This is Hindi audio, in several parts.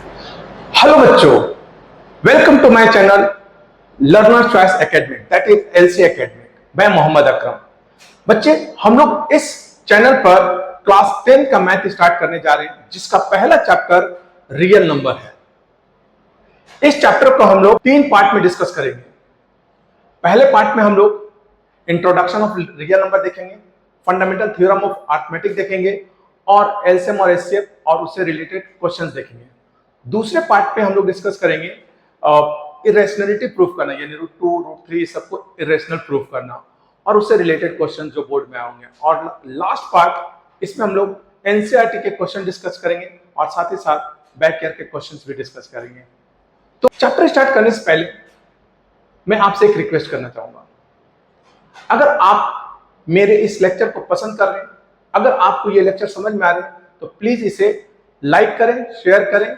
हेलो बच्चों, welcome to my channel learner choice academy, that is LC academy. मैं मोहम्मद अकरम। बच्चे, हम लोग इस चैनल पर क्लास 10 का मैथ स्टार्ट करने जा रहे हैं, जिसका पहला चैप्टर रियल नंबर है। इस चैप्टर को हम लोग 3 पार्ट में डिस्कस करेंगे। पहले पार्ट में हम लोग इंट्रोडक्शन ऑफ रियल नंबर देखेंगे, फंडामेंटल थ्योरम ऑफ अरिथमेटिक देखेंगे और एलसीएम और एचसीएफ और उससे रिलेटेड क्वेश्चंस देखेंगे। दूसरे पार्ट पे हम लोग डिस्कस करेंगे इरेशनलिटी प्रूफ करना, यानी रूट 2 रूट 3 सबको इरेशनल प्रूफ करना और उससे रिलेटेड क्वेश्चन जो बोर्ड में आएंगे। और लास्ट पार्ट, इसमें हम लोग एनसीईआरटी के क्वेश्चन डिस्कस करेंगे और साथ ही साथ बैक ईयर के क्वेश्चंस भी डिस्कस करेंगे। तो चैप्टर स्टार्ट करने से पहले मैं आपसे एक रिक्वेस्ट करना चाहूंगा। अगर आप मेरे इस लेक्चर को पसंद कर रहे हैं, अगर आपको ये लेक्चर समझ में आ रहे हैं, तो प्लीज इसे लाइक करें, शेयर करें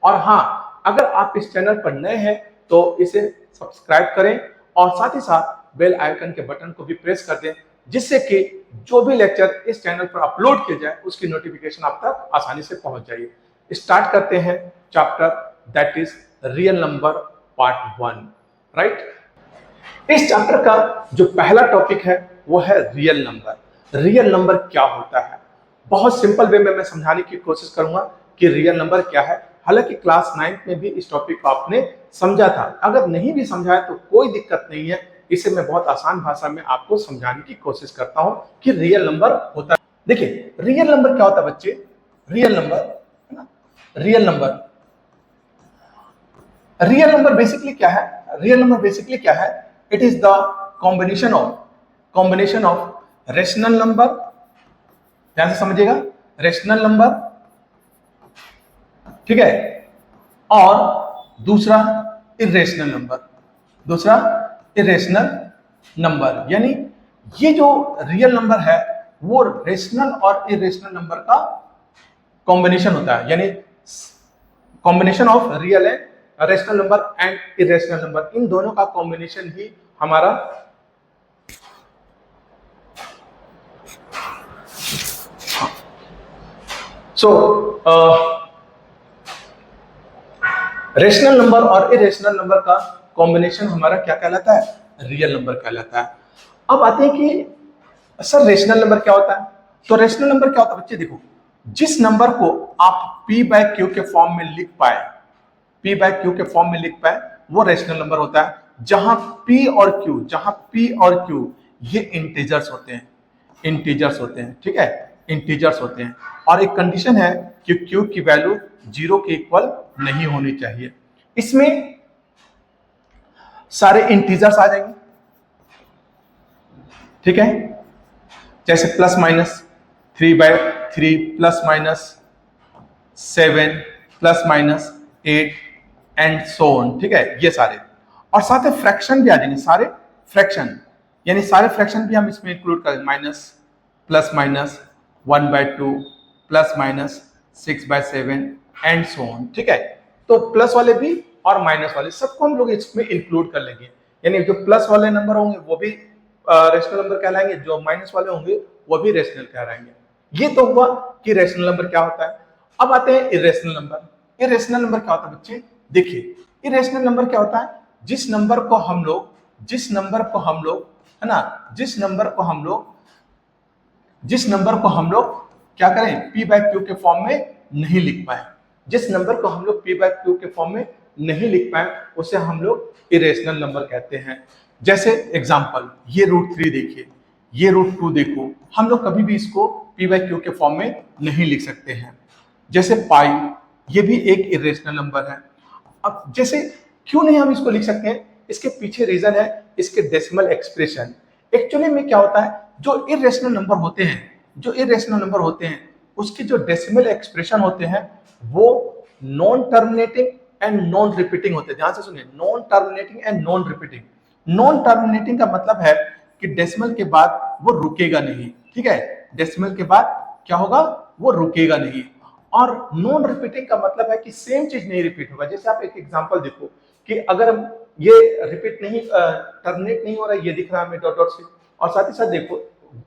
और हाँ, अगर आप इस चैनल पर नए हैं तो इसे सब्सक्राइब करें और साथ ही साथ बेल आइकन के बटन को भी प्रेस कर दें, जिससे कि जो भी लेक्चर इस चैनल पर अपलोड किया जाए उसकी नोटिफिकेशन आप तक आसानी से पहुंच जाए। स्टार्ट करते हैं chapter, that is real number part 1, right. इस चैप्टर का जो पहला टॉपिक है वो है रियल नंबर। रियल नंबर क्या होता है, बहुत सिंपल वे में मैं समझाने की कोशिश करूंगा कि रियल नंबर क्या है। हालांकि क्लास 9 में भी इस टॉपिक को आपने समझा था, अगर नहीं भी समझा है तो कोई दिक्कत नहीं है, इसे मैं बहुत आसान भाषा में आपको समझाने की कोशिश करता हूं कि रियल नंबर होता है। देखिए, रियल नंबर क्या होता है बच्चे, रियल नंबर है ना, रियल नंबर बेसिकली क्या है, रियल नंबर बेसिकली क्या है, it is the combination of rational number, ध्यान से समझिएगा, रेशनल नंबर, ठीक है, और दूसरा इरेशनल नंबर, यानी ये जो रियल नंबर है वो रेशनल और इरेशनल नंबर का कॉम्बिनेशन होता है, यानी combination of real and rational number and irrational number, इन दोनों का कॉम्बिनेशन ही हमारा रेशनल नंबर और इरेशनल नंबर का कॉम्बिनेशन हमारा क्या कहलाता है, रियल नंबर कहलाता है। अब आते हैं कि सर रेशनल नंबर क्या होता है। तो रेशनल नंबर क्या होता है बच्चे, देखो, जिस नंबर को आप p/q के फॉर्म में लिख पाए, वो रेशनल नंबर होता है। जहां p और q ये इंटीजर्स होते हैं, ठीक है, इंटीजर्स होते हैं। और एक कंडीशन है कि q की वैल्यू 0 के इक्वल नहीं होनी चाहिए। इसमें सारे इंटीजर्स आ जाएंगे, ठीक है, जैसे plus minus 3/3, plus minus 7, plus minus 8 and so on, ठीक है, ये सारे। और साथ में फ्रैक्शन भी आ जाएंगे, सारे फ्रैक्शन, यानी सारे फ्रैक्शन भी हम इसमें इंक्लूड करें, minus, plus minus 1/2, plus minus 6/7 and so on, ठीक है। तो प्लस वाले भी और माइनस वाले सबको हम लोग इसमें इंक्लूड कर लेंगे, यानी जो प्लस वाले नंबर होंगे वो भी रेशनल नंबर कहलाएंगे, जो माइनस वाले होंगे वो भी रेशनल कहलाएंगे। ये तो हुआ कि रेशनल नंबर क्या होता है। अब आते हैं इरेशनल नंबर। इरेशनल नंबर क्या होता है बच्चे, देखिए, इरेशनल नंबर क्या होता है, जिस नंबर को हम लोग है ना, जिस नंबर को हम लोग क्या करें, p/q के फॉर्म में नहीं लिख पाए, जिस नंबर को हम लोग p/q के फॉर्म में नहीं लिख पाए उसे हम लोग इरेशनल नंबर कहते हैं। जैसे एग्जांपल, ये √3 देखिए, ये √2 देखो, हम लोग कभी भी इसको p/q के फॉर्म में नहीं लिख सकते हैं। जैसे पाई, ये भी एक इरेशनल नंबर है। अब जैसे क्यों नहीं हम इसको लिख सकते हैं, इसके पीछे रीजन है इसके डेसिमल एक्सप्रेशन। एक्चुअली में क्या होता है, जो इरेशनल नंबर होते हैं उसके जो डेसिमल एक्सप्रेशन होते हैं वो non terminating and non repeating होते हैं। ध्यान से सुनिए, non terminating and non repeating. Non terminating का मतलब है कि डेसिमल के बाद वो रुकेगा नहीं, ठीक है, डेसिमल के बाद क्या होगा, वो रुकेगा नहीं। और नॉन रिपीटिंग का मतलब है कि सेम चीज नहीं रिपीट होगा। जैसे आप एक एग्जांपल देखो कि अगर ये रिपीट नहीं, टर्मिनेट नहीं हो रहा है, ये दिख रहा है हमें डॉट डॉट से, और साथ ही साथ देखो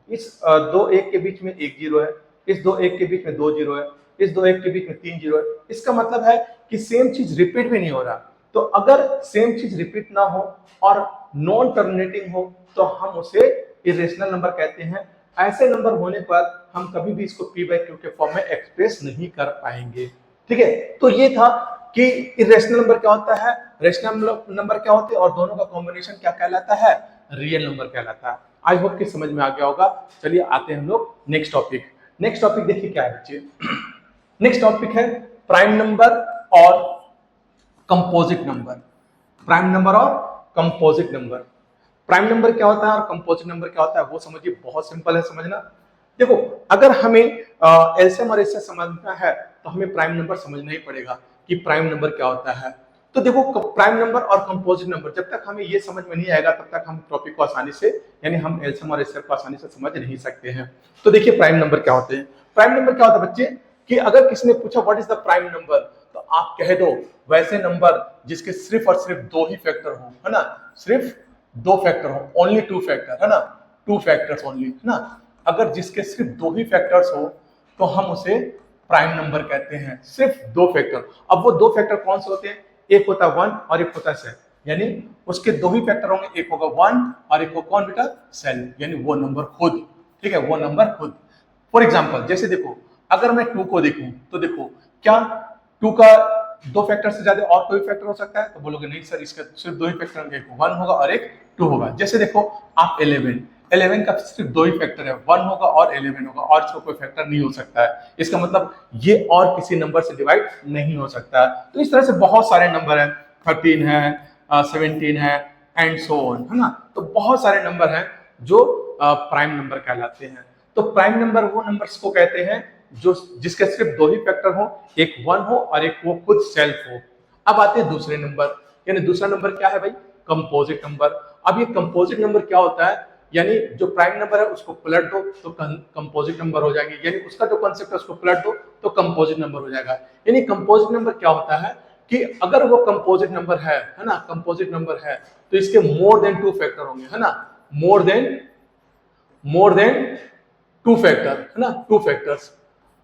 इस 2 1 के बीच में 1 0 है, इस 2 1 के बीच में 2 0 है, इस दो एक के बीच में 3 जीरो है, इसका मतलब है कि सेम चीज रिपीट भी नहीं हो रहा। तो अगर सेम चीज रिपीट ना हो और नॉन टर्मिनेटिंग हो तो हम उसे इरेशनल नंबर कहते हैं। ऐसे नंबर होने पर हम कभी भी इसको p बाई क्यू के फॉर्म में एक्सप्रेस नहीं कर पाएंगे। ठीक है, तो ये था कि इरेशनल नंबर क्या होता है, रेशनल नंबर क्या होते हैं और दोनों का कॉम्बिनेशन क्या कहलाता है, रियल नंबर कहलाता है। आई होप कि समझ में आ गया होगा। चलिए आते हैं हम लोग नेक्स्ट टॉपिक। नेक्स्ट टॉपिक देखिए क्या है बच्चे, नेक्स्ट टॉपिक है प्राइम नंबर और कंपोजिट नंबर। प्राइम नंबर और कंपोजिट नंबर, प्राइम नंबर क्या होता है और कंपोजिट नंबर क्या होता है वो समझिए, बहुत सिंपल है समझना। देखो अगर हमें एलसीएम और एचसीएफ समझना है तो हमें प्राइम नंबर समझना ही पड़ेगा कि प्राइम नंबर क्या होता है। तो देखो प्राइम नंबर और कंपोजिट नंबर जब तक हमें ये समझ में नहीं आएगा तब तक हम टॉपिक को आसानी से, यानी हम एलसीएम और एचसीएफ को आसानी से समझ नहीं सकते हैं। तो देखिए प्राइम नंबर क्या होते हैं। प्राइम नंबर क्या होता है बच्चे कि अगर किसी ने पूछा what is the prime number तो आप कह दो वैसे नंबर जिसके सिर्फ और सिर्फ दो ही फैक्टर हो, है ना, सिर्फ दो फैक्टर हो, ओनली टू फैक्टर, है ना, टू फैक्टर्स ओनली, है ना। अगर जिसके सिर्फ दो ही फैक्टर्स हो तो हम उसे प्राइम नंबर कहते हैं, सिर्फ दो फैक्टर। अब वो दो फैक्टर कौन से होते हैं, एक होता है 1 और एक होता है सेल, यानी उसके दो ही फैक्टर होंगे, एक होगा 1 और एक होगा कौन बेटा, सेल, यानी वो नंबर खुद। ठीक है, वो नंबर खुद। फॉर एग्जाम्पल जैसे देखो अगर मैं 2 को देखूं तो देखो क्या 2 का दो फैक्टर से ज्यादा और कोई फैक्टर हो सकता है, तो बोलोगे नहीं सर इसका सिर्फ दो ही फैक्टर होंगे, एक 1 होगा और एक 2 होगा। जैसे देखो आप 11 का सिर्फ दो ही फैक्टर है, 1 होगा और 11 होगा, और इसका कोई फैक्टर नहीं हो सकता है। इसका मतलब ये और किसी नंबर से डिवाइड नहीं हो सकता है। तो इस तरह से बहुत सारे नंबर हैं, 13 है, 17 है एंड सो ऑन, है ना। तो बहुत सारे नंबर हैं जो प्राइम नंबर कहलाते हैं। तो प्राइम नंबर वो नंबर्स को कहते हैं जो जिसके सिर्फ दो ही फैक्टर हो, एक 1 हो और एक वो खुद सेल्फ हो। अब आते हैं दूसरे नंबर, यानी दूसरा नंबर क्या है भाई, कंपोजिट नंबर। अब ये कंपोजिट नंबर क्या होता है, यानी जो प्राइम नंबर है उसको पलट दो तो कंपोजिट नंबर हो जाएगी, यानी उसका जो कॉन्सेप्ट है उसको पलट दो तो कंपोजिट नंबर हो जाएगा। यानी कंपोजिट नंबर क्या होता है कि अगर वो कंपोजिट नंबर है ना, कंपोजिट नंबर है तो इसके मोर देन 2 फैक्टर होंगे, है ना, मोर देन 2 फैक्टर, है ना, 2 फैक्टर्स।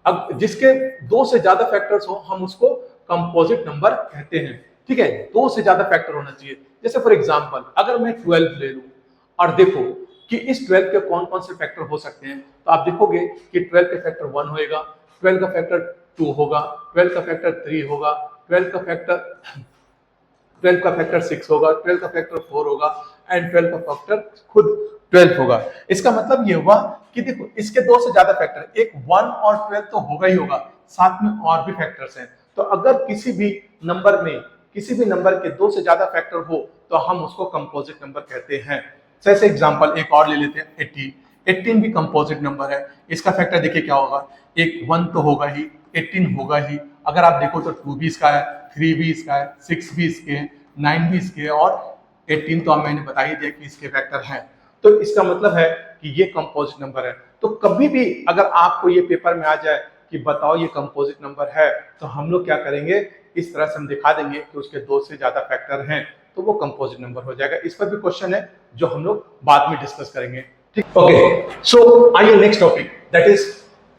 अब जिसके दो से ज्यादा फैक्टर्स हो हम उसको कंपोजिट नंबर कहते हैं। ठीक है, दो से ज्यादा फैक्टर होना चाहिए। जैसे फॉर एग्जांपल अगर मैं 12 ले लूं और देखो कि इस 12 के कौन कौन से फैक्टर हो सकते हैं, तो आप देखोगे कि 12 का फैक्टर 1 होएगा, 12 का फैक्टर 2 होगा, 12 का फैक्टर 3 होगा, 12 का फैक्टर 6 होगा, 12 का फैक्टर 4 होगा एंड 12 का फैक्टर खुद 12 होगा। इसका मतलब ये हुआ कि देखो इसके दो से ज्यादा फैक्टर, एक 1 और 12 तो होगा ही होगा, साथ में और भी फैक्टर्स हैं। तो अगर किसी भी नंबर के दो से ज्यादा फैक्टर हो तो हम उसको कंपोजिट नंबर कहते हैं। जैसे एग्जांपल एक और ले लेते हैं 18 भी कंपोजिट नंबर है। इसका फैक्टर देखिए क्या होगा, एक 1 तो होगा ही, 18 होगा ही। अगर आप देखो तो 2 भी इसका है, 3 भी इसका है, 6 भी इसके हैं, 9 भी इसके हैं और 18 तो मैंने बता ही दिया कि इसके फैक्टर हैं। तो इसका मतलब है कि ये कंपोजिट नंबर है। तो कभी भी अगर आपको ये पेपर में आ जाए कि बताओ ये कंपोजिट नंबर है, तो हम लोग क्या करेंगे, इस तरह से हम दिखा देंगे कि उसके दो से ज्यादा फैक्टर हैं तो वो कंपोजिट नंबर हो जाएगा। इस पर भी क्वेश्चन है जो हम लोग बाद में डिस्कस करेंगे। ठीक, ओके, सो आइए next topic, that is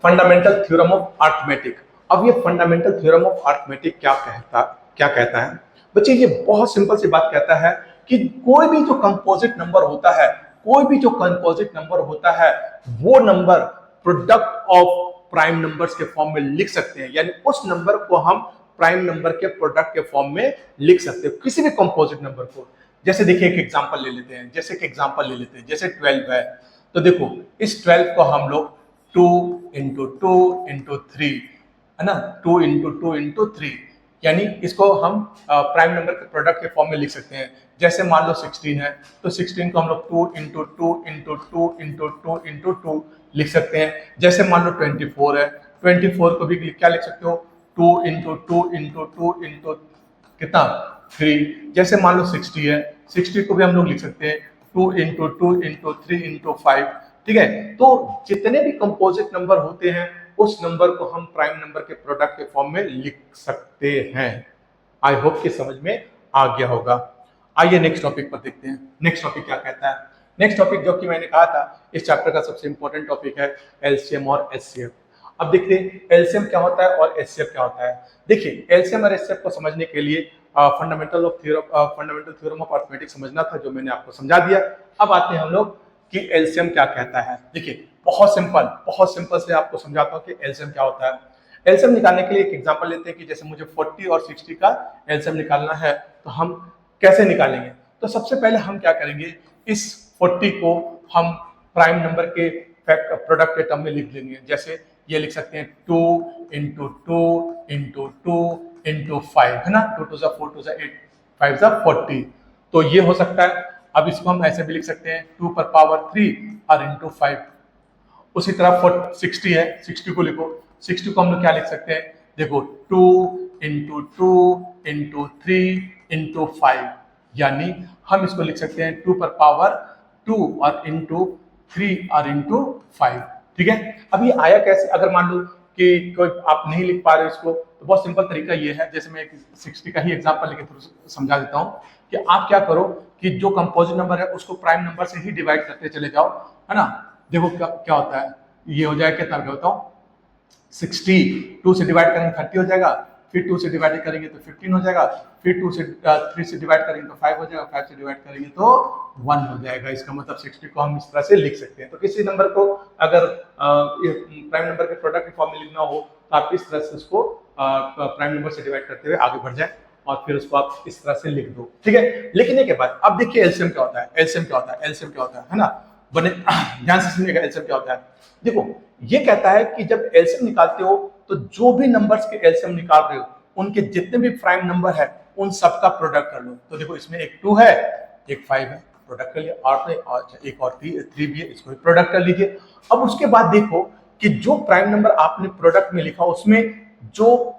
fundamental theorem of arithmetic. अब ये फंडामेंटल थ्योरम ऑफ अरिथमेटिक क्या कहता है बच्चे, ये बहुत सिंपल सी बात कहता है कि कोई भी जो कंपोजिट नंबर होता है वो number product of prime numbers के फॉर्म में लिख सकते हैं, यानी उस नंबर को हम प्राइम नंबर के प्रोडक्ट के फॉर्म में लिख सकते हैं किसी भी कंपोजिट नंबर को। जैसे देखिए एक एग्जांपल ले लेते हैं, जैसे 12 है, तो देखो इस 12 को हम लोग 2 इंटू 2 इंटू 3, है ना, 2 इंटू 2 इंटू 3, यानी इसको हम प्राइम नंबर के प्रोडक्ट के फॉर्म में लिख सकते हैं। जैसे मान लो 16 है तो 16 को हम लोग 2 इंटू 2 इंटू 2 इंटू 2 इंटू 2 लिख सकते हैं। जैसे मान लो 24 है, 24 को भी क्या लिख सकते हो, 2 इंटू 2 इंटू 2 इंटू कितना 3। जैसे मान लो 60 है, 60 को भी हम लोग लिख सकते हैं 2 इंटू 2 इंटू 3 इंटू 5। ठीक है, तो जितने भी कंपोजिट नंबर होते हैं उस नंबर को हम प्राइम नंबर के प्रोडक्ट के फॉर्म में लिख सकते हैं। आई होप कि समझ में आ गया होगा। आइए नेक्स्ट टॉपिक पर देखते हैं। नेक्स्ट टॉपिक क्या कहता है। नेक्स्ट टॉपिक जो कि मैंने कहा था इस चैप्टर का सबसे इंपॉर्टेंट टॉपिक है एलसीएम और एचसीएफ। अब देखते हैं एलसीएम क्या होता है और एचसीएफ क्या होता है। देखिए एलसीएम और एचसीएफ को समझने के लिए फंडामेंटल थ्योरम ऑफ अर्थमेटिक्स समझना था, जो मैंने आपको समझा दिया। अब आते हैं हम लोग कि एलसीएम क्या कहता है। देखिए बहुत सिंपल से आपको समझाता हूँ कि एलसीएम क्या होता है। एलसीएम निकालने के लिए एक एग्जांपल लेते हैं कि जैसे मुझे 40 और 60 का एलसीएम निकालना है, तो हम कैसे निकालेंगे। तो सबसे पहले हम क्या करेंगे, इस 40 को हम प्राइम नंबर के प्रोडक्ट के टर्म में लिख लेंगे। जैसे ये लिख सकते हैं 2 इंटू 2 इंटू 2 इंटू 5, है ना। 2 2 4 2 8 5 40, तो ये हो सकता है। अब इसको हम ऐसे भी लिख सकते हैं 2 पर पावर 3 और इंटू 5। उसी तरह 60 है, 60 को लिखो। 60 को हम लोग क्या लिख सकते हैं, देखो 2 इंटू 2 इंटू 3 इंटू 5, यानी हम इसको लिख सकते हैं 2 पर पावर 2 और इंटू 3 और इंटू 5। ठीक है। अब ये आया कैसे, अगर मान लो कि कोई आप नहीं लिख पा रहे इसको, तो बहुत सिंपल तरीका ये है। जैसे मैं 60 का ही एग्जांपल लेके थोड़ा समझा देता हूँ कि आप क्या करो कि जो कंपोजिट नंबर है उसको प्राइम नंबर से ही डिवाइड करते चले जाओ, है ना। देखो क्या होता है, ये हो जाएगा कितना, क्या होता हूँ 60, 2 से डिवाइड करेंगे 30 हो जाएगा, फिर 2 से डिवाइड करेंगे तो 15 हो जाएगा, फिर 2 से 3 से डिवाइड करेंगे तो 5 हो जाएगा, 5 से डिवाइड करेंगे तो 1 हो जाएगा। इसका मतलब 60 को हम इस तरह से लिख सकते हैं। तो किसी नंबर को अगर प्राइम नंबर के प्रोडक्ट की फॉर्म में लिखना हो तो आप इस तरह से उसको प्राइम नंबर से डिवाइड करते हुए आगे बढ़ जाए और फिर उसको आप इस तरह से लिख दो। ठीक है। लिखने के बाद अब देखिए एलसीएम क्या होता है, एलसीएम क्या होता है, एलसीएम क्या होता है ना। बने ध्यान से सुनिएगा एलसीएम क्या होता है। देखो ये कहता है कि जब एलसीएम निकालते हो तो जो भी नंबर्स के एलसीएम निकाल रहे हो उनके जितने भी प्राइम नंबर है उन सबका प्रोडक्ट कर लो। तो देखो इसमें एक 2 है, एक 5 है, प्रोडक्ट कर लिया। और एक और 3 भी है, इसको भी प्रोडक्ट कर लीजिए। अब उसके बाद देखो कि जो प्राइम नंबर आपने प्रोडक्ट में लिखा उसमें जो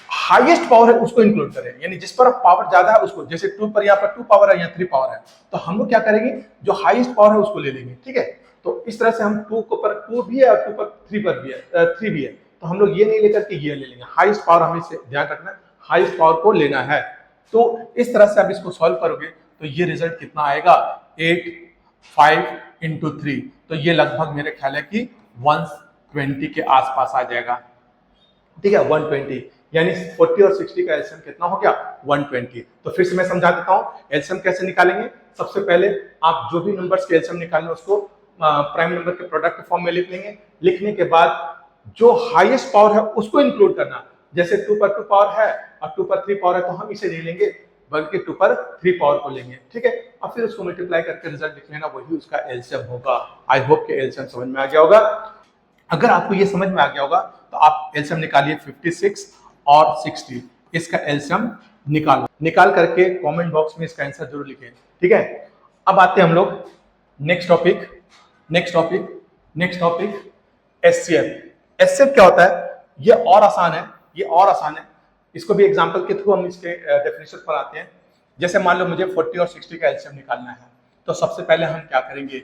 हाईएस्ट पावर है उसको इंक्लूड करें, यानी जिस पर पावर ज्यादा है उसको। जैसे 2 पर यहाँ पर 2 पावर है, यहाँ 3 पावर है, तो हम लोग क्या करेंगे, जो हाईएस्ट पावर है उसको ले लेंगे। ठीक है। तो इस तरह से हम 2 को पर 2 भी है और 2 पर 3 पर भी है, 3 भी है, तो हम लोग ये नहीं लेकर के ये ले लेंगे। हाईएस्ट पावर हमें से ध्यान रखना है, हाईएस्ट पावर को लेना है। तो इस तरह से आप इसको सॉल्व करोगे तो ये रिजल्ट कितना आएगा, 8 5 इंटू 3, तो ये लगभग मेरे ख्याल है कि 120 के आसपास आ जाएगा। ठीक है, 120, यानी 40 और 60 का एलसीएम कितना हो गया, 120। तो फिर से मैं समझा देता हूं एलसीएम कैसे निकालेंगे। सबसे पहले आप जो भी नंबर्स के एलसीएम निकालना उसको प्राइम नंबर के प्रोडक्ट के फॉर्म में लिख लेंगे। लिखने के बाद जो हाईएस्ट पावर है उसको इंक्लूड करना। जैसे 2 पर 2 पावर है और 2 पर 3 पावर है, तो हम इसे नहीं लेंगे बल्कि 2 पर 3 पावर को लेंगे। ठीक है। और फिर उसको मल्टीप्लाई करके रिजल्ट लिख लेना, वही उसका एलसीएम होगा। आई होप कि एलसीएम समझ में आ गया होगा। अगर आपको ये समझ में आ गया होगा तो आप एलसीएम निकालिए 56 और 60, इसका एलसीएम निकाल करके कमेंट बॉक्स में इसका आंसर जरूर लिखें। ठीक है। अब आते हैं हम लोग नेक्स्ट टॉपिक एचसीएफ। एचसीएफ क्या होता है, ये और आसान है। इसको भी एग्जांपल के थ्रू हम इसके डेफिनेशन पर आते हैं। जैसे मान लो मुझे 40 और 60 का एलसीएम निकालना है, तो सबसे पहले हम क्या करेंगे,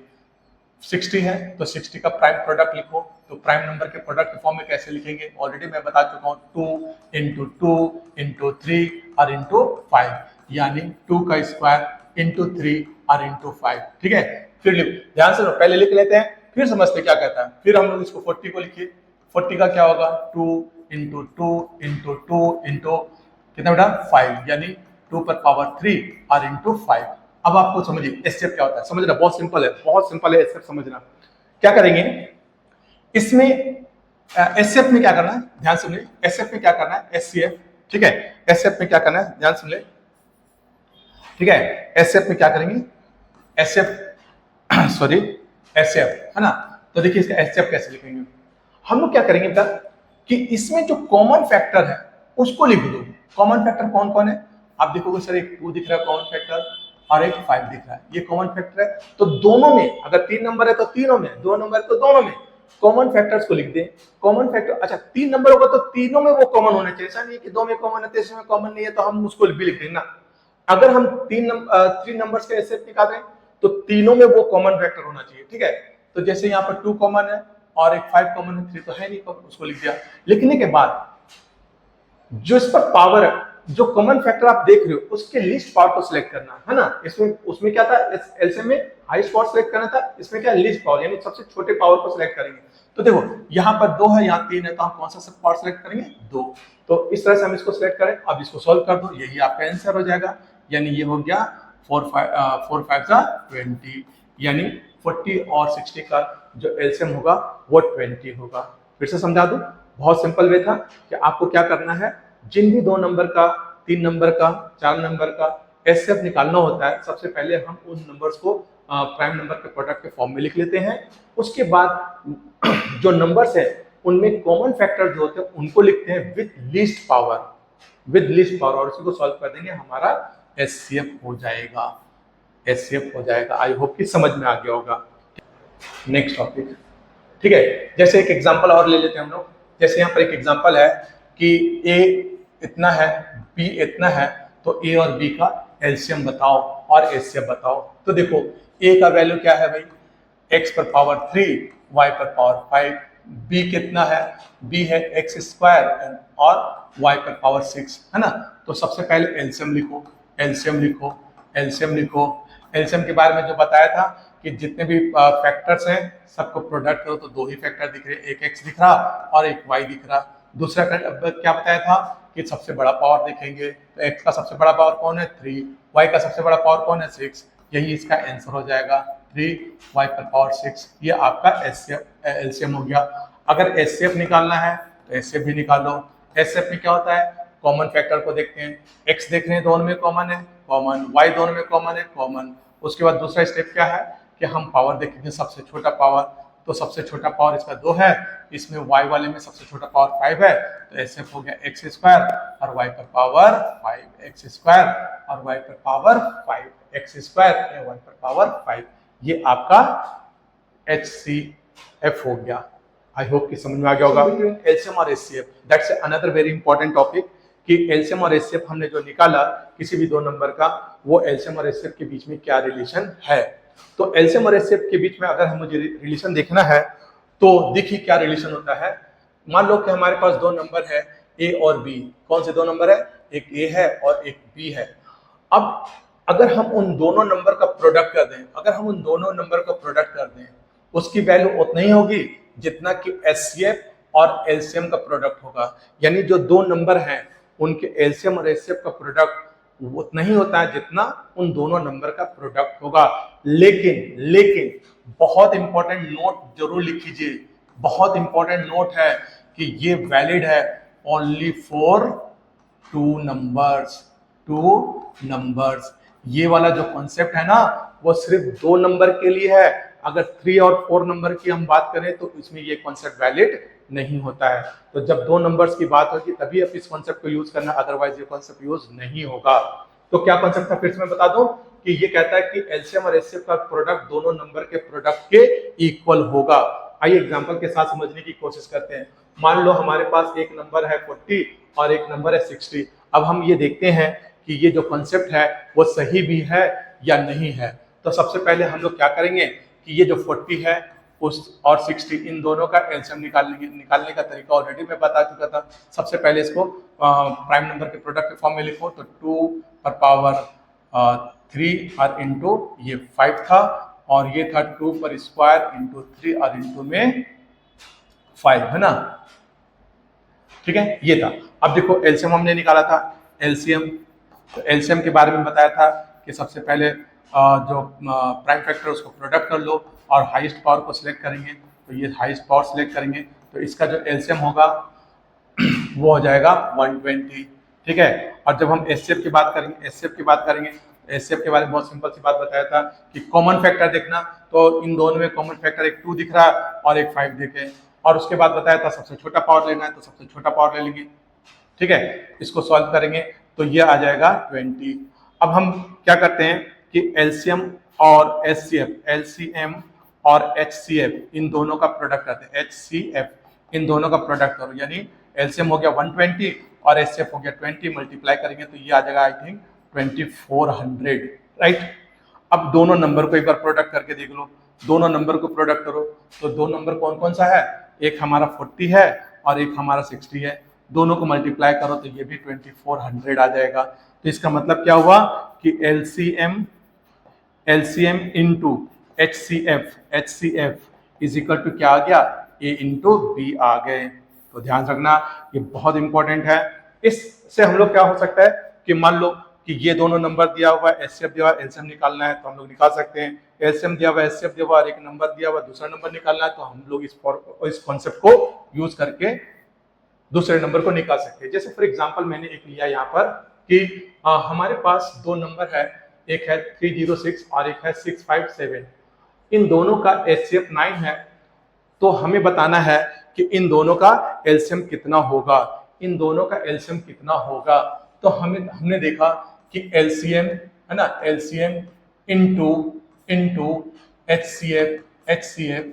60 है तो 60 का प्राइम प्रोडक्ट लिखो। तो प्राइम नंबर के प्रोडक्ट के फॉर्म में कैसे लिखेंगे, ऑलरेडी मैं बता चुका हूँ, 2 इंटू 2 इंटू 3 और इंटू 5, यानी 2 का स्क्वायर इंटू 3 और इंटू 5। ठीक है। फिर ध्यान से पहले लिख लेते हैं, फिर समझते क्या कहता है। फिर हम लोग इसको 40 को लिखिए। 40 का क्या होगा, 2 इंटू 2 इंटू 2 इंटू कितना बेटा 5, यानी 2 पर पावर 3 और इंटू 5। अब आपको समझिए एचसीएफ क्या होता है, समझना बहुत सिंपल है एचसीएफ समझना। क्या करेंगे इसमें, एचसीएफ में क्या करना है, ध्यान सुनिए। एचसीएफ में क्या करना है, एचसीएफ, ठीक है। एचसीएफ में क्या करना है, ध्यान सुन ले। ठीक है। एचसीएफ में क्या करेंगे, एचसीएफ है ना। तो देखिए इसका एचसीएफ कैसे लिखेंगे। हम लोग क्या करेंगे बेटा कि इसमें जो कॉमन फैक्टर है उसको लिख दो। कॉमन फैक्टर कौन कौन है, आप देखोगे सर एक 2 दिख रहा है कॉमन फैक्टर और एक 5 दिख रहा है, ये कॉमन फैक्टर है। तो दोनों में, अगर 3 नंबर है तो तीनों में, 2 नंबर है तो दोनों में कॉमन फैक्टर्स को लिख दें। कॉमन फैक्टर, अच्छा 3 नंबर होगा तो तीनों में वो कॉमन होना चाहिए। ऐसा नहीं कि 2 में कॉमन है, तीसरे में कॉमन नहीं है तो हम उसको भी लिख देंगे ना। अगर हम 3 नंबर्स के एचसीएफ निकाल रहे हैं तो तीनों में वो कॉमन फैक्टर होना चाहिए। ठीक है। तो जैसे यहाँ पर 2 कॉमन है और एक 5 कॉमन है, 3 तो है नहीं कॉमन, उसको लिख दिया। लिखने के बाद जो इस पर पावर है जो कॉमन फैक्टर आप देख रहे हो उसके लीस्ट पावर को सिलेक्ट करना है ना। इसमें उसमें क्या था, एलसीएम में हाईएस्ट पावर सिलेक्ट करना था, इसमें क्या लीस्ट पावर यानी सबसे छोटे पावर को सिलेक्ट करेंगे। तो देखो यहाँ पर 2 है, यहाँ 3 है, तो हम कौन सा पावर सिलेक्ट करेंगे, 2। तो इस तरह से हम इसको सिलेक्ट करें। अब इसको सॉल्व कर दो, यही आपका आंसर हो जाएगा। यानी ये हो गया 4 5 20, यानी 40 और 60 का जो एलसीएम होगा वो 20 होगा। फिर से समझा दूं, बहुत सिंपल वे था कि आपको क्या करना है, जिन भी 2 नंबर का, 3 नंबर का, 4 नंबर का एचसीएफ निकालना होता है, सबसे पहले हम उन नंबर्स को प्राइम नंबर के प्रोडक्ट के फॉर्म में लिख लेते हैं। उसके बाद जो नंबर्स है उनमें कॉमन फैक्टर जो होते हैं उनको लिखते हैं विद लीस्ट पावर, और उसी को सॉल्व कर देंगे, हमारा एचसीएफ हो जाएगा। आई होप कि समझ में आ गया होगा। नेक्स्ट टॉपिक, ठीक है। जैसे एक एग्जांपल और ले लेते हैं हम लोग। जैसे यहाँ पर एक एग्जांपल है कि ए इतना है, बी इतना है, तो ए और बी का एलसीएम बताओ और एचसीएफ बताओ। तो देखो ए का वैल्यू क्या है भाई, x पर पावर 3, y पर पावर 5, b कितना है, b है x स्क्वायर और y पर पावर 6, है ना। तो सबसे पहले एलसीएम लिखो। एलसीएम के बारे में जो बताया था कि जितने भी फैक्टर्स हैं सबको प्रोडक्ट करो तो 2 ही फैक्टर दिख रहे, एक x दिख रहा और एक y दिख रहा। दूसरा क्या बताया था कि सबसे बड़ा पावर देखेंगे, तो x का सबसे बड़ा पावर कौन है, 3, y का सबसे बड़ा पावर कौन है, 6। यही इसका आंसर हो जाएगा, 3 y पर पावर 6। ये आपका एलसीएम हो गया। अगर एचसीएफ निकालना है तो एचसीएफ भी निकालो। एचसीएफ में क्या होता है, कॉमन फैक्टर को देखते हैं, x देख रहे हैं दोनों में कॉमन है, कॉमन, y दोनों में कॉमन है, कॉमन। उसके बाद दूसरा स्टेप क्या है कि हम पावर देखेंगे, सबसे छोटा पावर। तो सबसे छोटा पावर इसका 2 है, इसमें y वाले में सबसे छोटा पावर 5 है, तो एचसीएफ हो गया x स्क्वायर और y पर पावर 5, x स्क्वायर और y पर पावर 5, x स्क्वायर और y पर पावर 5। ये आपका HCF हो गया। आई होप कि समझ में आ गया होगा। एलसीएम और HCF, that's another very important topic कि एलसीएम और एचसीएफ हमने जो निकाला किसी भी 2 नंबर का, वो एलसीएम और एचसीएफ के बीच में क्या रिलेशन है। तो एलसीएम और एचसीएफ के बीच में अगर हम मुझे रिलेशन देखना है तो देखिए क्या रिलेशन होता है। मान लो कि हमारे पास 2 नंबर है ए और बी। कौन से 2 नंबर है, एक ए है और एक बी है। अब अगर हम उन दोनों नंबर का प्रोडक्ट कर दें, उसकी वैल्यू उतना ही होगी जितना कि एचसीएफ और एलसीएम का प्रोडक्ट होगा। यानी जो 2 नंबर हैं उनके एलसीएम और एचसीएफ का प्रोडक्ट उतना ही होता है जितना उन दोनों नंबर का प्रोडक्ट होगा। लेकिन बहुत इंपॉर्टेंट नोट जरूर लिख लीजिए, बहुत इंपॉर्टेंट नोट है कि ये वैलिड है ओनली फॉर 2 नंबर्स। ये वाला जो कॉन्सेप्ट है ना वो सिर्फ 2 नंबर के लिए है। अगर 3 और 4 नंबर की हम बात करें तो इसमें ये कॉन्सेप्ट वैलिड नहीं होता है। तो जब 2 नंबर्स की बात होगी तभी आप इस कॉन्सेप्ट को यूज करना, अदरवाइज ये कॉन्सेप्ट यूज नहीं होगा। तो क्या कॉन्सेप्ट था, फिर से मैं बता दूं कि ये कहता है कि एलसीएम और एचसीएफ का प्रोडक्ट दोनों नंबर के प्रोडक्ट के इक्वल होगा। आइए एग्जांपल के साथ समझने की कोशिश करते हैं। मान लो हमारे पास एक नंबर है 40 और एक नंबर है 60। अब हम ये देखते हैं कि ये जो कॉन्सेप्ट है वो सही भी है या नहीं है। तो सबसे पहले हम लोग क्या करेंगे कि ये जो 40 है उस और 60 इन दोनों का एलसीएम निकालने का तरीका ऑलरेडी मैं बता चुका था। सबसे पहले इसको प्राइम नंबर के प्रोडक्ट के फॉर्म में लिखो, तो 2 पर पावर 3 और इंटू ये 5 था, और ये था 2 पर स्क्वायर इंटू 3 और इंटू में 5, है ना। ठीक है, ये था। अब देखो एलसीएम हमने निकाला था। एलसीएम के बारे में बताया था कि सबसे पहले जो प्राइम फैक्टर उसको प्रोडक्ट कर लो और हाईएस्ट पावर को सिलेक्ट करेंगे। तो ये हाईएस्ट पावर सिलेक्ट करेंगे तो इसका जो एलसीएम होगा वो हो जाएगा 120। ठीक है, और जब हम एचसीएफ की बात करेंगे, एचसीएफ के बारे में बहुत सिंपल सी बात बताया था कि कॉमन फैक्टर देखना, तो इन दोनों में कॉमन फैक्टर एक 2 दिख रहा है और एक 5 दिखे। और उसके बाद बताया था सबसे छोटा पावर लेना है तो सबसे छोटा पावर ले लेंगे। ठीक है, इसको सॉल्व करेंगे तो ये आ जाएगा 20। अब हम क्या करते हैं कि एलसीएम और एचसीएफ इन दोनों का प्रोडक्ट करते हैं। एचसीएफ इन दोनों का प्रोडक्ट करो, यानी एलसीएम हो गया 120 और एचसीएफ हो गया 20, मल्टीप्लाई करेंगे तो ये आ जाएगा आई थिंक 2400, राइट। अब दोनों नंबर को एक बार प्रोडक्ट करके देख लो। दोनों नंबर को प्रोडक्ट करो तो 2 नंबर कौन कौन सा है, एक हमारा 40 है और एक हमारा 60 है। दोनों को मल्टीप्लाई करो तो ये भी 2400 आ जाएगा। तो इसका मतलब क्या हुआ कि LCM into H C F is equal to क्या आ गया, ए इंटू बी आ गए। तो ध्यान रखना ये बहुत इंपॉर्टेंट है। इससे हम लोग क्या हो सकता है कि मान लो कि ये दोनों नंबर दिया हुआ है, एचसीएफ दिया हुआ है, एलसीएम निकालना है तो हम लोग निकाल सकते हैं। एलसीएम दिया हुआ है, एचसीएफ दिया हुआ है, एक नंबर दिया हुआ है, दूसरा नंबर निकालना है तो हम लोग इस कॉन्सेप्ट को यूज करके दूसरे नंबर को निकाल सकते हैं। जैसे फॉर एग्जांपल मैंने एक लिया यहाँ पर कि हमारे पास दो नंबर है, एक है 306 और एक है 657। इन दोनों का एचसीएफ 9 है, तो हमें बताना है कि इन दोनों का एलसीएम कितना होगा। इन दोनों का एलसीएम कितना होगा तो हमने देखा कि एलसीएम है ना, LCM into into HCF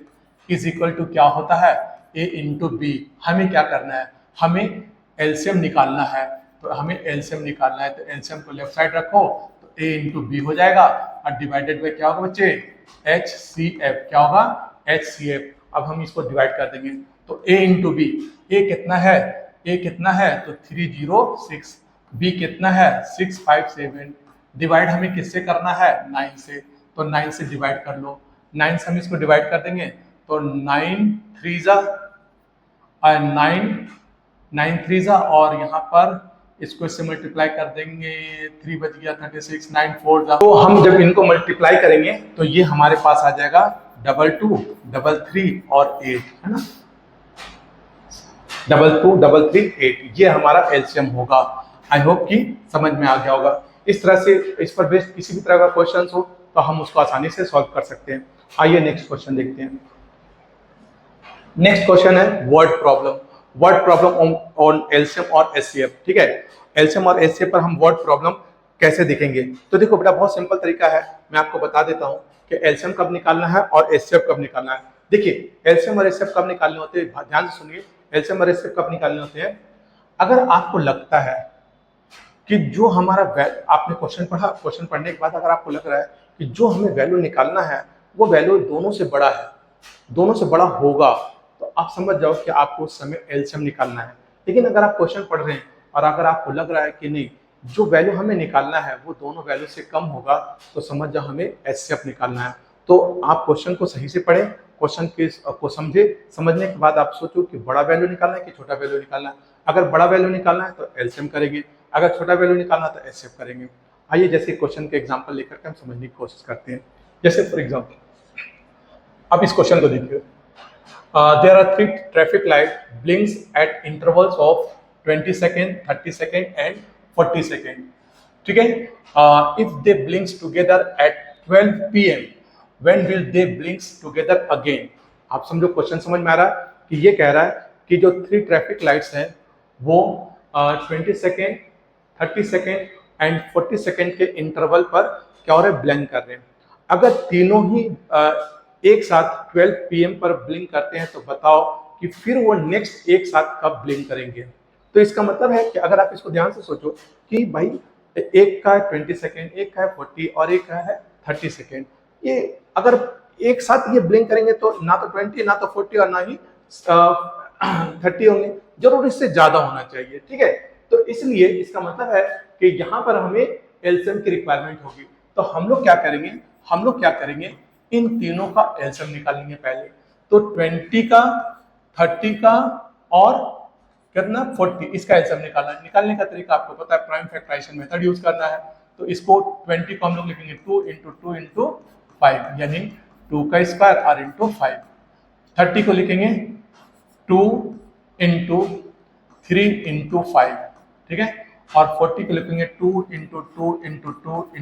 is equal to क्या होता है, ए इंटू बी। हमें क्या करना है, हमें एलसीएम निकालना है। तो हमें एलसीएम निकालना है तो एलसीएम को लेफ्ट साइड रखो तो ए इंटू बी हो जाएगा और डिवाइडेड बाय क्या होगा बच्चे, एच सी एफ। क्या होगा, एच सी एफ। अब हम इसको डिवाइड कर देंगे तो ए इंटू बी, ए कितना है, ए कितना है तो 306, बी कितना है 657। डिवाइड हमें किससे करना है, 9 से। तो 9 से डिवाइड कर लो, 9 से हम इसको डिवाइड कर देंगे तो 9 3 जा और यहाँ पर इसको इससे मल्टीप्लाई कर देंगे, 3 बच गया 36, 9 4 जा। तो हम जब इनको मल्टीप्लाई करेंगे तो ये हमारे पास आ जाएगा 22 33 और 8 है ना, 22 33 8 ये हमारा एलसीएम होगा। आई होप कि समझ में आ गया होगा। इस तरह से इस पर बेस्ड किसी भी तरह का क्वेश्चन हो तो हम उसको आसानी से सॉल्व कर सकते हैं। आइए नेक्स्ट क्वेश्चन देखते हैं। नेक्स्ट क्वेश्चन है word problem. Word problem on LCM और एचसीएफ। ठीक है, एलसीएम और एचसीएफ पर हम वर्ड प्रॉब्लम कैसे देखेंगे। तो देखो बेटा बहुत सिंपल तरीका है, मैं आपको बता देता हूं कि एलसीएम कब निकालना है और एचसीएफ कब निकालना है। देखिए एलसीएम और एचसीएफ कब निकालने होते हैं, ध्यान से सुनिए। एलसीएम और एचसीएफ कब निकालने होते हैं, अगर आपको लगता है कि जो हमारा आपने क्वेश्चन पढ़ा, क्वेश्चन पढ़ने के बाद अगर आपको लग रहा है कि जो हमें वैल्यू निकालना है वो वैल्यू दोनों से बड़ा है, दोनों से बड़ा होगा, तो आप समझ जाओ कि आपको उस समय एलसीएम निकालना है। लेकिन अगर आप क्वेश्चन पढ़ रहे हैं और अगर आपको लग रहा है कि नहीं जो वैल्यू हमें निकालना है वो दोनों वैल्यू से कम होगा, तो समझ जाओ हमें एचसीएफ निकालना है। तो आप क्वेश्चन को सही से पढ़ें, क्वेश्चन को समझे, समझने के बाद आप सोचो कि बड़ा वैल्यू निकालना है कि छोटा वैल्यू निकालना है। अगर बड़ा वैल्यू निकालना है तो एलसीएम करेंगे, अगर छोटा वैल्यू निकालना है तो एचसीएफ करेंगे। आइए जैसे क्वेश्चन के एग्जांपल लेकर के हम समझने की कोशिश करते हैं। जैसे फॉर एग्जांपल अब इस क्वेश्चन को देखिए, there are 3 traffic light blinks at intervals of 20 second, 30 second and 40 second. ठीक है, if they blinks together at 12 pm, when will they blinks together again? आप समझो क्वेश्चन समझ में आ रहा है कि ये कह रहा है कि जो 3 ट्रैफिक लाइट्स हैं वो 20 सेकेंड, 30 सेकेंड एंड 40 सेकेंड के इंटरवल पर क्या हो रहा है, ब्लिंक कर रहे हैं। अगर तीनों ही एक साथ 12 पीएम पर ब्लिंक करते हैं तो बताओ कि फिर वो नेक्स्ट एक साथ कब ब्लिंक करेंगे। तो इसका मतलब है कि अगर आप इसको ध्यान से सोचो कि भाई एक का है 20 सेकेंड, एक का है 40 और एक का है 30 सेकेंड, ये अगर एक साथ ये ब्लिंक करेंगे तो ना तो 20 ना तो 40 और ना ही 30 होंगे, जरूर इससे ज्यादा होना चाहिए। ठीक है, तो इसलिए इसका मतलब है कि यहाँ पर हमें एलसीएम की रिक्वायरमेंट होगी। तो हम लोग क्या करेंगे, इन तीनों का एलसीएम निकालेंगे पहले। तो 20 का, 30 का और कितना 40, इसका एलसीएम निकालने का तरीका आपको पता है, प्राइम फैक्टराइजेशन मेथड यूज करना है। तो इसको 20 को हम लोग लिखेंगे 2 × 2 × 5 यानी 2 का स्क्वायर और इंटू 5। 30 को लिखेंगे 2 × 3 × 5। ठीक है, और 40 को लिखेंगे 2 × 2 ×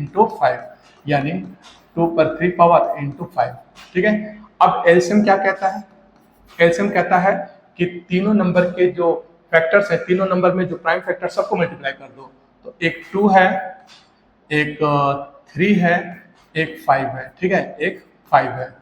2 × 5 यानी 2 पर 3 पावर इंटू 5। ठीक है, अब एलसीएम क्या कहता है, एलसीएम कहता है कि तीनों नंबर के जो फैक्टर्स है, तीनों नंबर में जो प्राइम फैक्टर सबको मल्टीप्लाई कर दो। तो एक 2 है, एक 3 है, एक 5 है। ठीक है, एक 5 है।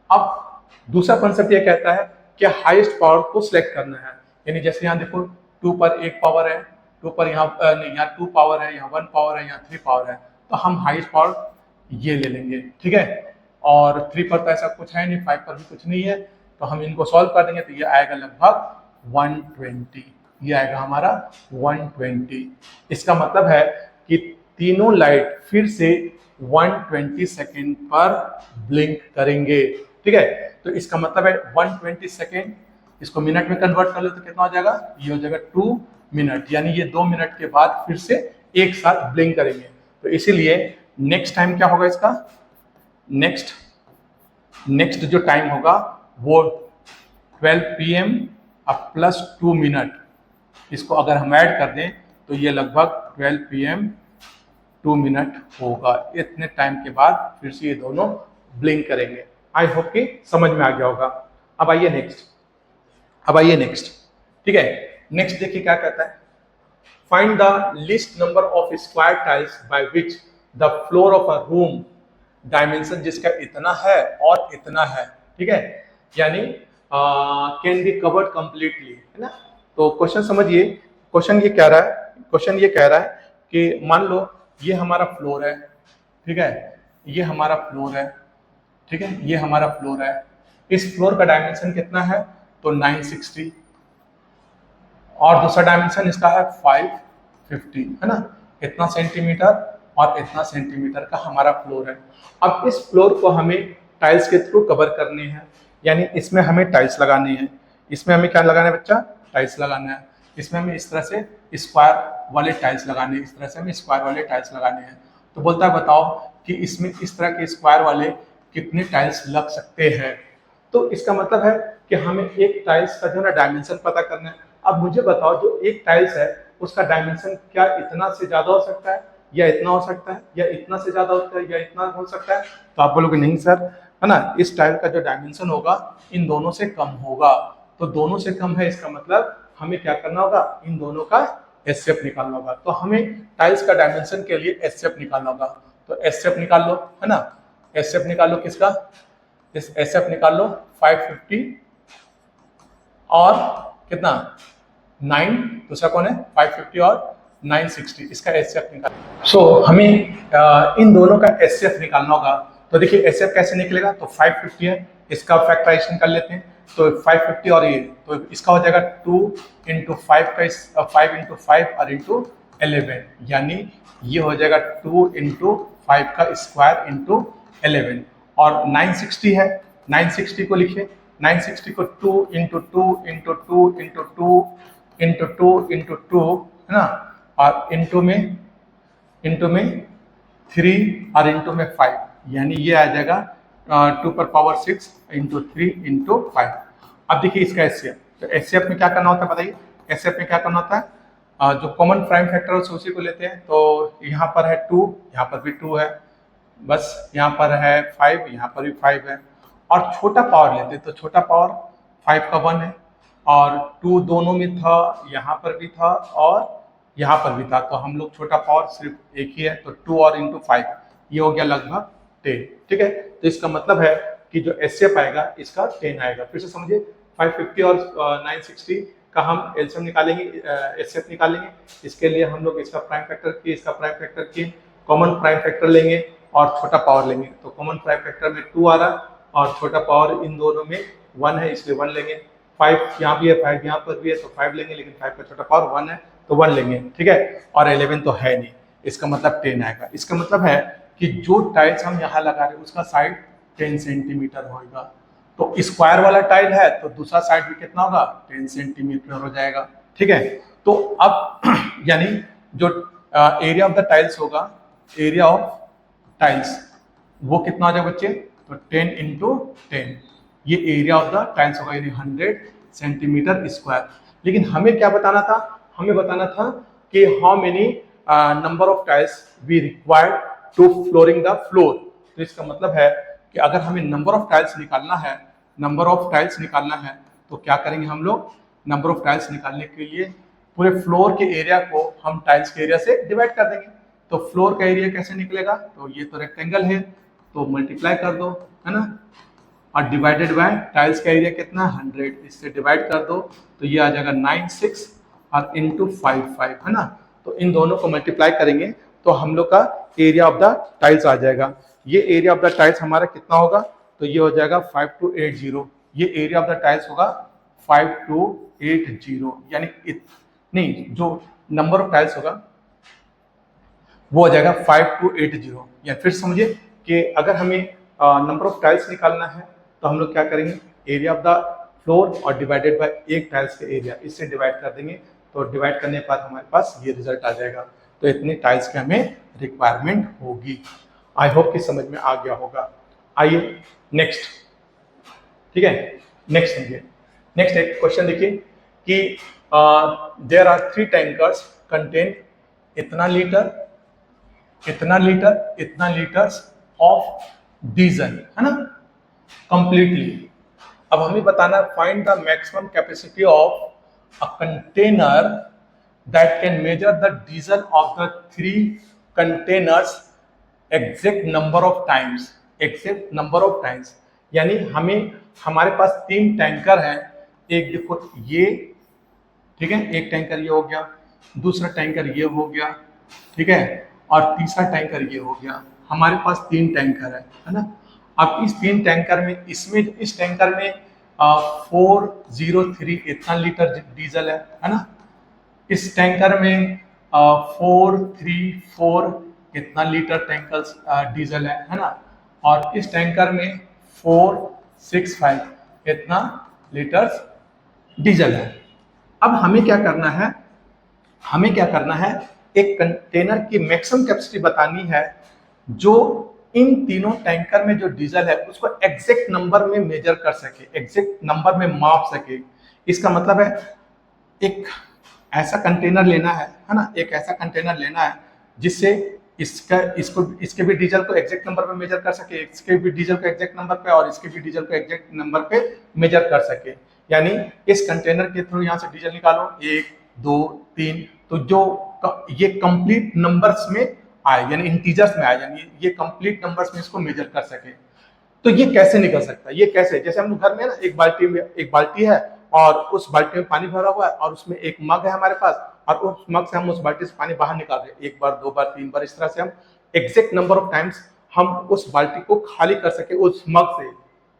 अब दूसरा कॉन्सेप्ट ये कहता है कि हाईएस्ट पावर को सिलेक्ट करना है, यानी जैसे यहाँ देखो 2 पर 1 पावर है, 2 पर यहाँ नहीं, यहाँ 2 पावर है, यहाँ 1 पावर है, यहाँ 3 पावर है, तो हम हाईएस्ट पावर ये ले लेंगे। ठीक है, और 3 पर तो ऐसा कुछ है नहीं, 5 पर भी कुछ नहीं है, तो हम इनको सॉल्व कर देंगे तो ये आएगा लगभग 120। ये आएगा हमारा 120। इसका मतलब है कि तीनों लाइट फिर से 120 सेकेंड पर ब्लिंक करेंगे। ठीक है, तो इसका मतलब है 120 सेकेंड, इसको मिनट में कन्वर्ट कर लो तो कितना हो जाएगा, ये हो जाएगा 2 मिनट, यानी ये 2 मिनट के बाद फिर से एक साथ ब्लिंक करेंगे। तो इसीलिए नेक्स्ट टाइम क्या होगा इसका, नेक्स्ट जो टाइम होगा वो 12 PM अब प्लस 2 मिनट, इसको अगर हम ऐड कर दें तो ये लगभग 12 PM 2 मिनट होगा। इतने टाइम के बाद फिर से ये दोनों ब्लिंक करेंगे। आई होप कि समझ में आ गया होगा। अब आइए नेक्स्ट, ठीक है, नेक्स्ट देखिए क्या कहता है, find the list number of square tiles by which the floor of a room, dimension जिसका इतना है और इतना है, ठीक है, यानी कैन बी कवर्ड कंप्लीटली, है ना। तो क्वेश्चन समझिए, क्वेश्चन ये कह रहा है कि मान लो ये हमारा फ्लोर है, ठीक है, ये हमारा फ्लोर है, ठीक है, ये हमारा फ्लोर है, इस फ्लोर का डायमेंशन कितना है तो 960, और दूसरा डायमेंशन इसका है 550, है ना, इतना सेंटीमीटर और इतना सेंटीमीटर का हमारा फ्लोर है। अब इस फ्लोर को हमें टाइल्स के थ्रू कवर करने हैं, यानी इसमें हमें टाइल्स लगानी है, इसमें हमें क्या लगाना है बच्चा, टाइल्स लगाना है, इसमें हमें इस तरह से स्क्वायर वाले टाइल्स लगाने हैं, इस तरह से हमें स्क्वायर वाले टाइल्स लगाने हैं। तो बोलता है बताओ कि इसमें इस तरह के स्क्वायर वाले कितने टाइल्स लग सकते हैं। तो इसका मतलब है कि हमें एक टाइल्स का जो है ना डायमेंशन पता करना है। अब मुझे बताओ जो एक टाइल्स है उसका डायमेंशन क्या इतना से ज्यादा हो सकता है, या इतना हो सकता है, या इतना से ज्यादा होता है, या इतना हो सकता है। तो आप बोलोगे नहीं सर, है ना, इस टाइल का जो डायमेंशन होगा इन दोनों से कम होगा। तो दोनों से कम है, इसका मतलब हमें क्या करना होगा, इन दोनों का एचसीएफ निकालना होगा। तो हमें टाइल्स का डायमेंशन के लिए एचसीएफ निकालना होगा। तो एचसीएफ निकाल लो, है ना, एचसीएफ निकाल लो किसका, इस एचसीएफ निकाल लो 550 और कितना 9, दूसरा कौन है 550 और 960, इसका एचसीएफ निकाल। सो हमें इन दोनों का एचसीएफ निकालना होगा। तो देखिए एचसीएफ कैसे निकलेगा, तो 550 है, इसका फैक्टराइजेशन कर लेते हैं, तो 550 और ये, तो इसका हो जाएगा 2 × 5 का 5 × 5 और इंटू 11, यानी ये हो जाएगा 2 × 5 का स्क्वायर इंटू 11, और 960 है, 960 को लिखिए, 960 को 2 × 2 × 2 × 2 × 2 × 2, है ना, और इंटू में 3 और इंटू में 5, यानी ये आ जाएगा 2 पर पावर 6 × 3 × 5। अब देखिए इसका एचसीएफ, तो एचसीएफ में क्या करना होता है बताइए, एचसीएफ में क्या करना होता है, जो कॉमन प्राइम फैक्टर है उसी को लेते हैं। तो यहाँ पर है 2, यहाँ पर भी 2 है, बस यहाँ पर है 5, यहाँ पर भी 5 है, और छोटा पावर लेते हैं, तो छोटा पावर 5 का 1 है, और 2 दोनों में था, यहाँ पर भी था और यहाँ पर भी था, तो हम लोग छोटा पावर सिर्फ एक ही है, तो 2 और इंटू 5, ये हो गया लगभग 10, ठीक है। तो इसका मतलब है कि जो एचसीएफ आएगा इसका 10 आएगा। फिर से समझिए, 550 और 960 का हम एलसीएम निकालेंगे, एचसीएफ निकालेंगे, इसके लिए हम लोग इसका प्राइम फैक्टर की, इसका प्राइम फैक्टर की, कॉमन प्राइम फैक्टर लेंगे और छोटा पावर लेंगे। तो कॉमन प्राइम फैक्टर में 2 आ रहा और छोटा पावर इन दोनों में 1 है, इसलिए 1 लेंगे। 5 यहाँ भी है, 5 यहाँ पर भी है, तो 5 लेंगे, लेकिन 5 का छोटा पावर 1 है तो 1 लेंगे, ठीक है। और 11 तो है नहीं, इसका मतलब 10 आएगा। इसका मतलब है कि जो टाइल्स हम यहाँ लगा रहे हैं उसका साइड 10 सेंटीमीटर होगा। तो स्क्वायर वाला टाइल है तो दूसरा साइड भी कितना होगा, 10 सेंटीमीटर हो जाएगा, ठीक है। तो अब यानी जो एरिया ऑफ द टाइल्स होगा, एरिया ऑफ टाइल्स वो कितना हो जाएगा बच्चे, तो 10 × 10, ये एरिया ऑफ द टाइल्स होगा, यानी 100 सेंटीमीटर स्क्वायर। लेकिन हमें क्या बताना था, हमें बताना था कि how many number of tiles we required to flooring the floor. तो इसका मतलब है कि अगर हमें नंबर ऑफ टाइल्स निकालना है, नंबर ऑफ टाइल्स निकालना है, तो क्या करेंगे हम लोग, नंबर ऑफ टाइल्स निकालने के लिए पूरे फ्लोर के एरिया को हम टाइल्स के एरिया से डिवाइड कर देंगे। तो फ्लोर का एरिया कैसे निकलेगा, तो ये तो रेक्टेंगल है, तो मल्टीप्लाई कर दो, है ना, और डिवाइडेड बाय टाइल्स का एरिया कितना 100, इससे डिवाइड कर दो, तो ये आ जाएगा 96 और इंटू 55, है ना। तो इन दोनों को मल्टीप्लाई करेंगे तो हम लोग का एरिया ऑफ द टाइल्स आ जाएगा। ये एरिया ऑफ द टाइल्स हमारा कितना होगा, तो ये हो जाएगा 5280, ये एरिया ऑफ द टाइल्स होगा 5280, यानी नहीं, जो नंबर ऑफ टाइल्स होगा वो हो जाएगा 5280। या फिर समझिए कि अगर हमें नंबर ऑफ टाइल्स निकालना है तो हम लोग क्या करेंगे, एरिया ऑफ द फ्लोर और डिवाइडेड बाय एक टाइल्स का एरिया, इससे डिवाइड कर देंगे। तो डिवाइड करने के बाद हमारे पास ये रिजल्ट आ जाएगा। तो इतने टाइल्स की हमें रिक्वायरमेंट होगी। आई होप कि समझ में आ गया होगा। आइए नेक्स्ट, ठीक है, नेक्स्ट समझिए। नेक्स्ट एक क्वेश्चन देखिए कि देयर आर 3 टैंकर्स कंटेन इतना लीटर, इतना लीटर, इतना लीटर्स ऑफ डीजल, है ना, कंप्लीटली। अब हमें बताना, find the maximum capacity of a container that can measure the diesel of the 3 containers exact number of times, exact number of times. यानी हमें, हमारे पास 3 टैंकर हैं। एक देखो ये, ठीक है, एक टैंकर ये हो गया, दूसरा टैंकर ये हो गया, ठीक है, और तीसरा टैंकर ये हो गया। हमारे पास 3 टैंकर है ना। अब इस 3 टैंकर में, इसमें इस टैंकर में 403 इतना लीटर डीजल है ना। इस टैंकर में 434 इतना लीटर टैंकर डीजल है ना। और इस टैंकर में 465 इतना लीटर डीजल है। अब हमें क्या करना है, हमें क्या करना है, एक कंटेनर की मैक्सिमम कैपेसिटी बतानी है जो इन तीनों टैंकर में जो डीजल है उसको एग्जैक्ट नंबर में मेजर कर सके, एग्जैक्ट नंबर में माप सके। इसका मतलब है एक ऐसा कंटेनर लेना है ना, एक ऐसा कंटेनर लेना है जिससे इसके भी डीजल को एग्जैक्ट नंबर पे मेजर कर सके, इसके भी डीजल को एग्जैक्ट नंबर पे और इसके भी डीजल को एग्जैक्ट नंबर पे मेजर कर सके। यानी इस कंटेनर के थ्रू यहाँ से डीजल निकालो 1 2 3, तो जो ये कंप्लीट नंबर्स में आए, यानी इंटीजर्स में आए, यानी ये कंप्लीट नंबर्स में इसको मेजर कर सके। तो ये कैसे निकल सकता है, ये कैसे, जैसे हम घर में ना एक बाल्टी है और उस बाल्टी में पानी भरा हुआ है और उसमें एक मग है हमारे पास, और उस मग से हम उस बाल्टी से पानी बाहर निकाल रहे हैं 1 बार 2 बार 3 बार, इस तरह से हम एग्जैक्ट नंबर ऑफ टाइम्स हम उस बाल्टी को खाली कर सके उस मग से।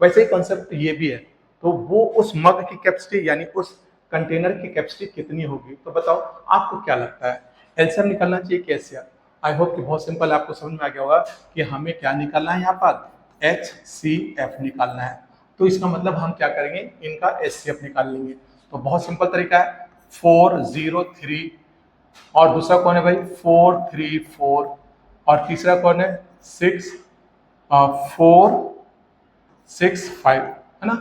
वैसे ही कॉन्सेप्ट ये भी है। तो वो उस मग की कैपेसिटी, यानी उस कंटेनर की कैपेसिटी कितनी होगी। तो बताओ आपको क्या लगता है, एलसीएम निकलना चाहिए कि एचसीएफ? आई होप कि बहुत सिंपल, आपको समझ में आ गया होगा कि हमें क्या निकालना है, यहाँ पर HCF निकालना है। तो इसका मतलब हम क्या करेंगे, इनका HCF निकाल लेंगे। तो बहुत सिंपल तरीका है, 403 और दूसरा कौन है भाई 434 और तीसरा कौन है 465, है ना।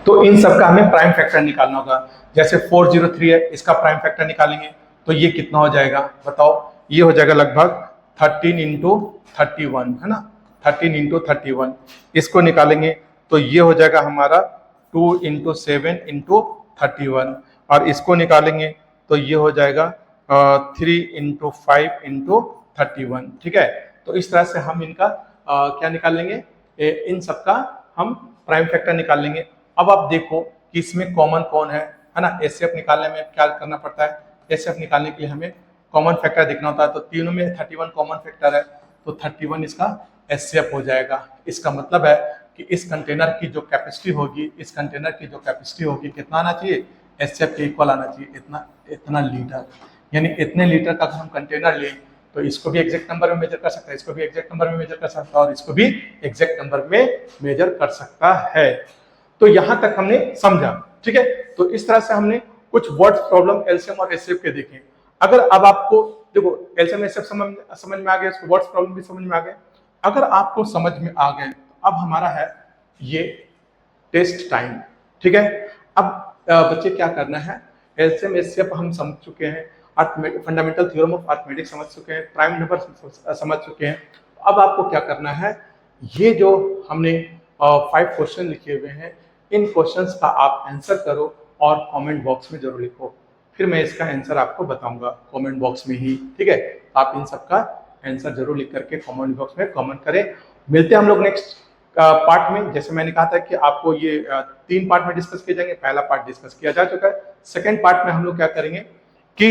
तो इन सबका हमें प्राइम फैक्टर निकालना होगा। जैसे 403 है, इसका प्राइम फैक्टर निकालेंगे तो ये कितना हो जाएगा बताओ, ये हो जाएगा लगभग 13 इंटू 31, है ना, 13 इंटू 31। इसको निकालेंगे तो ये हो जाएगा हमारा 2 इंटू 7 इंटू 31, और इसको निकालेंगे तो ये हो जाएगा 3 इंटू 5 इंटू 31, ठीक है। तो इस तरह से हम इनका क्या निकाल लेंगे, इन सबका हम प्राइम फैक्टर निकाल लेंगे। अब आप देखो कि इसमें कॉमन कौन है ना। एचसीएफ निकालने में क्या करना पड़ता है, एचसीएफ निकालने के लिए हमें कॉमन फैक्टर देखना होता है। तो तीनों में 31 कॉमन फैक्टर है, तो 31 इसका एचसीएफ हो जाएगा। इसका मतलब है कि इस कंटेनर की जो कैपेसिटी होगी, इस कंटेनर की जो कैपेसिटी होगी कितना आना चाहिए, एचसीएफ के इक्वल आना चाहिए, इतना लीटर। यानी इतने लीटर का हम कंटेनर लें तो इसको भी एग्जैक्ट नंबर में मेजर कर सकता है, इसको भी एग्जैक्ट नंबर में मेजर कर सकता है और इसको भी एग्जैक्ट नंबर में मेजर कर सकता है। तो यहां तक हमने समझा, ठीक है। तो इस तरह से हमने कुछ वर्ड प्रॉब्लम एलसीएम और एचसीएफ के देखे। अगर अब आपको देखो एलसीएम एचसीएफ समझ में आ गया, इसको वर्ड्स प्रॉब्लम भी समझ में आ गए। अगर आपको समझ में आ गए तो अब हमारा है ये टेस्ट टाइम, ठीक है। अब बच्चे क्या करना है, एलसीएम एचसीएफ हम समझ चुके हैं, फंडामेंटल थ्योरम ऑफ अरिथमेटिक समझ चुके हैं, प्राइम नंबर समझ चुके हैं। अब आपको क्या करना है, ये जो हमने 5 क्वेश्चन लिखे हुए हैं, इन क्वेश्चंस का आप आंसर करो और कमेंट बॉक्स में जरूर लिखो। फिर मैं इसका आंसर आपको बताऊंगा कमेंट बॉक्स में ही, ठीक है। आप इन सब का आंसर जरूर लिख करके कमेंट बॉक्स में कमेंट करें। मिलते हैं हम लोग नेक्स्ट पार्ट में। जैसे मैंने कहा था कि आपको ये 3 पार्ट में डिस्कस किए जाएंगे। पहला पार्ट डिस्कस किया जा चुका है। सेकेंड पार्ट में हम लोग क्या करेंगे कि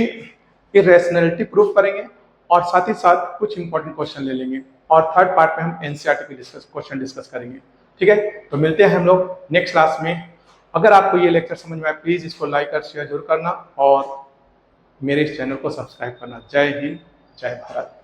इरेशनैलिटी प्रूफ करेंगे और साथ ही साथ कुछ इंपॉर्टेंट क्वेश्चन ले लेंगे, और थर्ड पार्ट में हम एनसीईआरटी के क्वेश्चन डिस्कस करेंगे, ठीक है। तो मिलते हैं हम लोग नेक्स्ट क्लास में। अगर आपको ये लेक्चर समझ में आए प्लीज इसको लाइक और शेयर जरूर करना, और मेरे इस चैनल को सब्सक्राइब करना। जय हिंद, जय भारत।